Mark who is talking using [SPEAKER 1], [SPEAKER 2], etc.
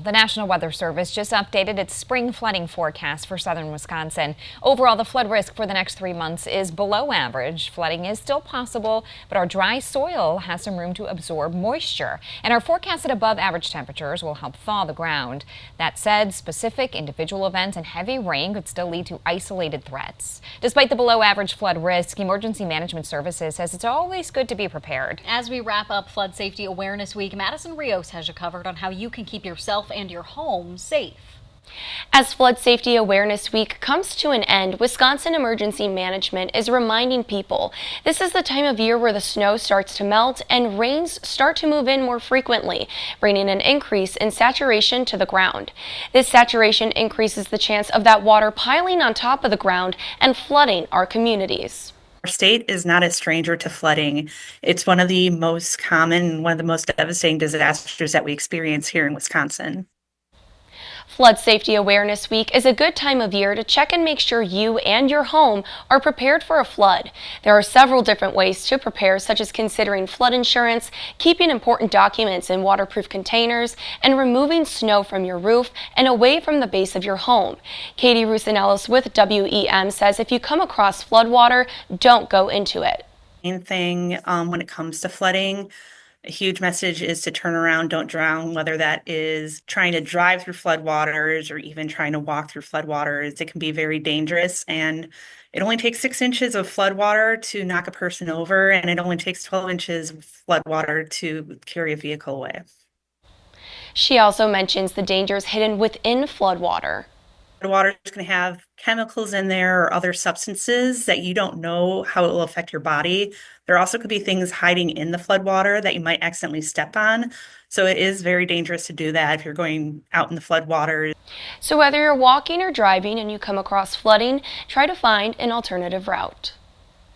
[SPEAKER 1] The National Weather Service just updated its spring flooding forecast for southern Wisconsin. Overall, the flood risk for the next 3 months is below average. Flooding is still possible, but our dry soil has some room to absorb moisture. And our forecasted above average temperatures will help thaw the ground. That said, specific individual events and heavy rain could still lead to isolated threats. Despite the below average flood risk, Emergency Management Services says it's always good to be prepared.
[SPEAKER 2] As we wrap up Flood Safety Awareness Week, Madison Rios has you covered on how you can keep yourself and your home safe.
[SPEAKER 3] As Flood Safety Awareness Week comes to an end, Wisconsin Emergency Management is reminding people this is the time of year where the snow starts to melt and rains start to move in more frequently, bringing an increase in saturation to the ground. This saturation increases the chance of that water piling on top of the ground and flooding our communities.
[SPEAKER 4] Our state is not a stranger to flooding. It's one of the most common and one of the most devastating disasters that we experience here in Wisconsin.
[SPEAKER 3] Flood Safety Awareness Week is a good time of year to check and make sure you and your home are prepared for a flood. There are several different ways to prepare, such as considering flood insurance, keeping important documents in waterproof containers, and removing snow from your roof and away from the base of your home. Katie Rusinellis with WEM says if you come across flood water, don't go into it.
[SPEAKER 4] Main thing when it comes to flooding, a huge message is to turn around, don't drown, whether that is trying to drive through floodwaters or even trying to walk through floodwaters. It can be very dangerous, and it only takes 6 inches of floodwater to knock a person over, and it only takes 12 inches of floodwater to carry a vehicle away.
[SPEAKER 3] She also mentions the dangers hidden within floodwater.
[SPEAKER 4] Water is going to have chemicals in there or other substances that you don't know how it will affect your body. There also could be things hiding in the floodwater that you might accidentally step on. So it is very dangerous to do that if you're going out in the floodwater.
[SPEAKER 3] So whether you're walking or driving and you come across flooding, try to find an alternative route.